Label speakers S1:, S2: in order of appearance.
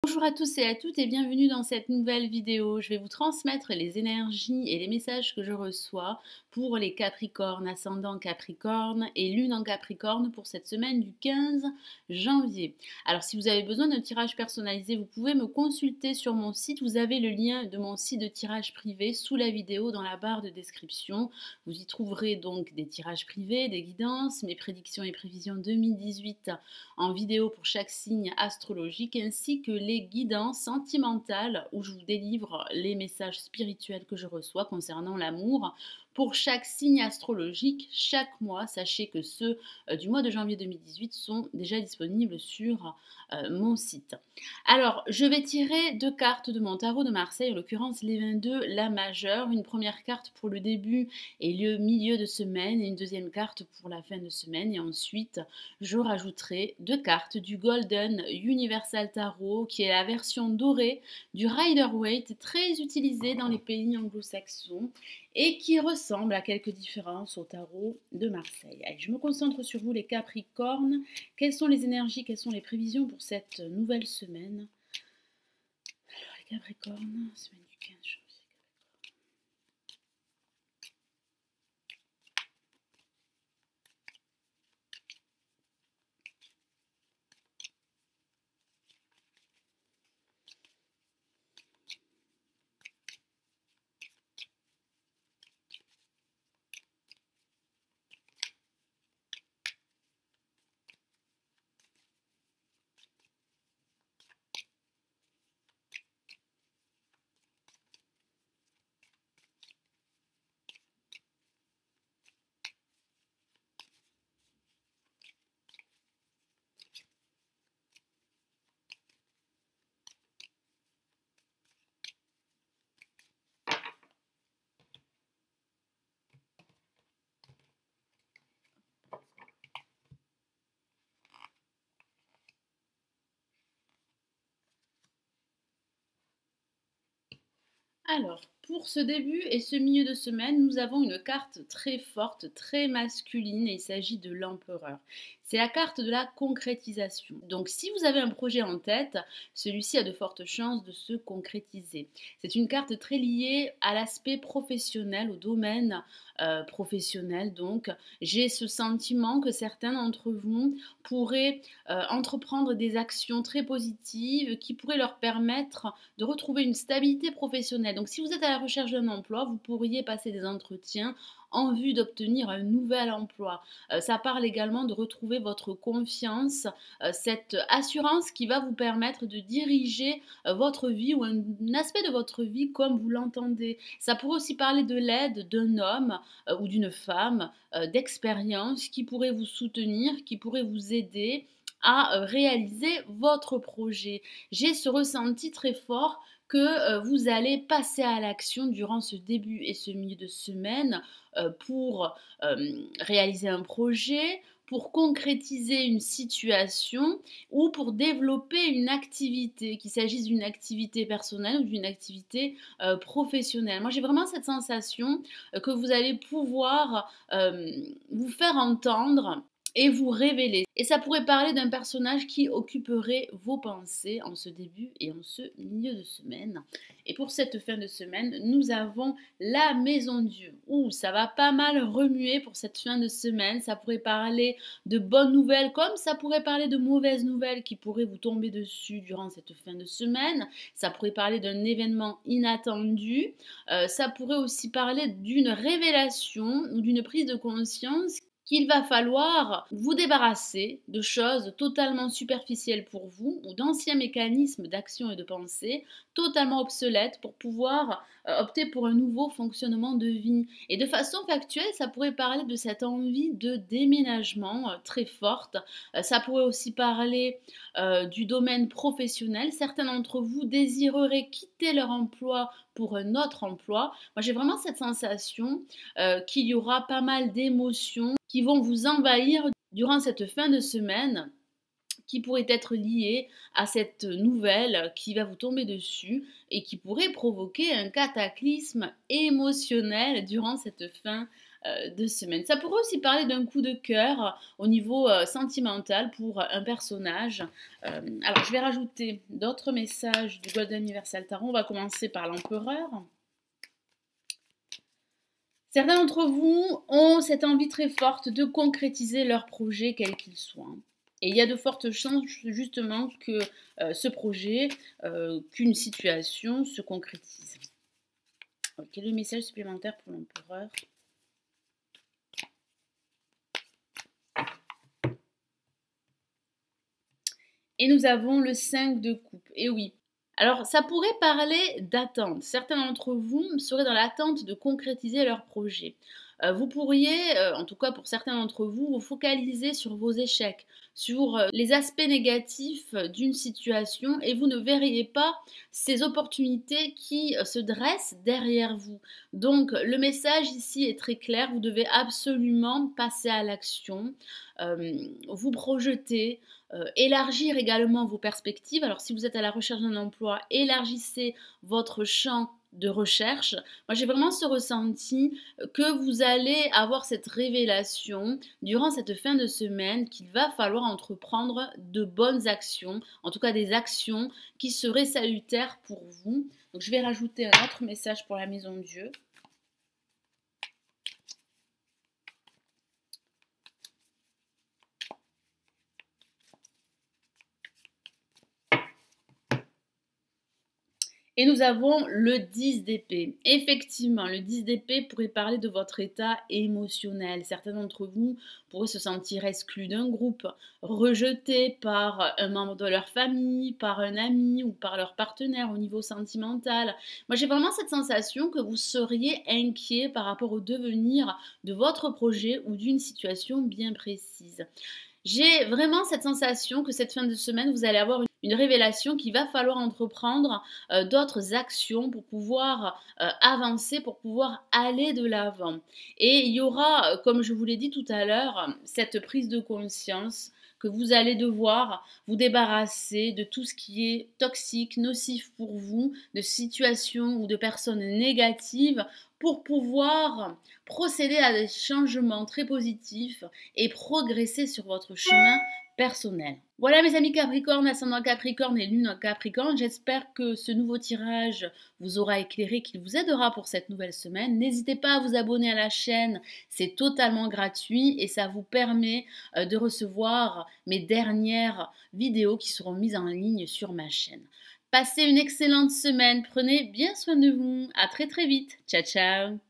S1: Bonjour à tous et à toutes et bienvenue dans cette nouvelle vidéo. Je vais vous transmettre les énergies et les messages que je reçois pour les Capricornes, ascendant Capricorne et lune en Capricorne pour cette semaine du 15 janvier. Alors si vous avez besoin d'un tirage personnalisé, vous pouvez me consulter sur mon site. Vous avez le lien de mon site de tirage privé sous la vidéo dans la barre de description. Vous y trouverez donc des tirages privés, des guidances, mes prédictions et prévisions 2018 en vidéo pour chaque signe astrologique ainsi que les guidances sentimentales où je vous délivre les messages spirituels que je reçois concernant l'amour pour chaque signe astrologique chaque mois. Sachez que ceux du mois de janvier 2018 sont déjà disponibles sur mon site. Alors, je vais tirer deux cartes de mon tarot de Marseille, en l'occurrence les 22, la majeure. Une première carte pour le début et le milieu de semaine et une deuxième carte pour la fin de semaine. Et ensuite, je rajouterai deux cartes du Golden Universal Tarot, qui est la version dorée du Rider-Waite, très utilisée dans les pays anglo-saxons et qui ressemble à quelques différences au tarot de Marseille. Allez, je me concentre sur vous les Capricornes. Quelles sont les énergies, quelles sont les prévisions pour cette nouvelle semaine? Alors les Capricornes, semaine du 15 janvier. Alors, pour ce début et ce milieu de semaine, nous avons une carte très forte, très masculine, et il s'agit de l'empereur. C'est la carte de la concrétisation. Donc, si vous avez un projet en tête, celui-ci a de fortes chances de se concrétiser. C'est une carte très liée à l'aspect professionnel, au domaine professionnel. Donc, j'ai ce sentiment que certains d'entre vous pourraient entreprendre des actions très positives qui pourraient leur permettre de retrouver une stabilité professionnelle. Donc si vous êtes à la recherche d'un emploi, vous pourriez passer des entretiens en vue d'obtenir un nouvel emploi. Ça parle également de retrouver votre confiance, cette assurance qui va vous permettre de diriger votre vie ou un aspect de votre vie comme vous l'entendez. Ça pourrait aussi parler de l'aide d'un homme ou d'une femme d'expérience qui pourrait vous soutenir, qui pourrait vous aider à réaliser votre projet. J'ai ce ressenti très fort que vous allez passer à l'action durant ce début et ce milieu de semaine pour réaliser un projet, pour concrétiser une situation ou pour développer une activité, qu'il s'agisse d'une activité personnelle ou d'une activité professionnelle. Moi, j'ai vraiment cette sensation que vous allez pouvoir vous faire entendre et vous révéler. Et ça pourrait parler d'un personnage qui occuperait vos pensées en ce début et en ce milieu de semaine. Et pour cette fin de semaine, nous avons la Maison Dieu. Ouh, ça va pas mal remuer pour cette fin de semaine. Ça pourrait parler de bonnes nouvelles comme ça pourrait parler de mauvaises nouvelles qui pourraient vous tomber dessus durant cette fin de semaine. Ça pourrait parler d'un événement inattendu. Ça pourrait aussi parler d'une révélation ou d'une prise de conscience qu'il va falloir vous débarrasser de choses totalement superficielles pour vous ou d'anciens mécanismes d'action et de pensée totalement obsolètes pour pouvoir opter pour un nouveau fonctionnement de vie. Et de façon factuelle, ça pourrait parler de cette envie de déménagement très forte. Ça pourrait aussi parler du domaine professionnel. Certains d'entre vous désireraient quitter leur emploi pour un autre emploi. Moi, j'ai vraiment cette sensation qu'il y aura pas mal d'émotions qui vont vous envahir durant cette fin de semaine qui pourrait être liée à cette nouvelle qui va vous tomber dessus et qui pourrait provoquer un cataclysme émotionnel durant cette fin de semaine. Ça pourrait aussi parler d'un coup de cœur au niveau sentimental pour un personnage. Alors, je vais rajouter d'autres messages du Golden Universal Tarot. On va commencer par l'empereur. Certains d'entre vous ont cette envie très forte de concrétiser leur projet, quel qu'il soit. Et il y a de fortes chances justement que ce projet, qu'une situation se concrétise. Quel est le message supplémentaire pour l'empereur? Et nous avons le 5 de coupe. Et oui. Alors, ça pourrait parler d'attente. Certains d'entre vous seraient dans l'attente de concrétiser leur projet. Vous pourriez, en tout cas pour certains d'entre vous, vous focaliser sur vos échecs, sur les aspects négatifs d'une situation et vous ne verriez pas ces opportunités qui se dressent derrière vous. Donc, le message ici est très clair, vous devez absolument passer à l'action, vous projeter, élargir également vos perspectives. Alors si vous êtes à la recherche d'un emploi, élargissez votre champ de recherche. Moi j'ai vraiment ce ressenti que vous allez avoir cette révélation durant cette fin de semaine qu'il va falloir entreprendre de bonnes actions, en tout cas des actions qui seraient salutaires pour vous. Donc je vais rajouter un autre message pour la maison Dieu. Et nous avons le 10 d'épée. Effectivement, le 10 d'épée pourrait parler de votre état émotionnel. Certains d'entre vous pourraient se sentir exclus d'un groupe, rejetés par un membre de leur famille, par un ami ou par leur partenaire au niveau sentimental. Moi, j'ai vraiment cette sensation que vous seriez inquiet par rapport au devenir de votre projet ou d'une situation bien précise. J'ai vraiment cette sensation que cette fin de semaine, vous allez avoir une révélation qu'il va falloir entreprendre d'autres actions pour pouvoir avancer, pour pouvoir aller de l'avant. Et il y aura, comme je vous l'ai dit tout à l'heure, cette prise de conscience que vous allez devoir vous débarrasser de tout ce qui est toxique, nocif pour vous, de situations ou de personnes négatives pour pouvoir procéder à des changements très positifs et progresser sur votre chemin personnel. Voilà mes amis Capricorne, ascendant Capricorne et lune Capricorne, j'espère que ce nouveau tirage vous aura éclairé, qu'il vous aidera pour cette nouvelle semaine. N'hésitez pas à vous abonner à la chaîne, c'est totalement gratuit et ça vous permet de recevoir mes dernières vidéos qui seront mises en ligne sur ma chaîne. Passez une excellente semaine, prenez bien soin de vous, à très vite, ciao ciao.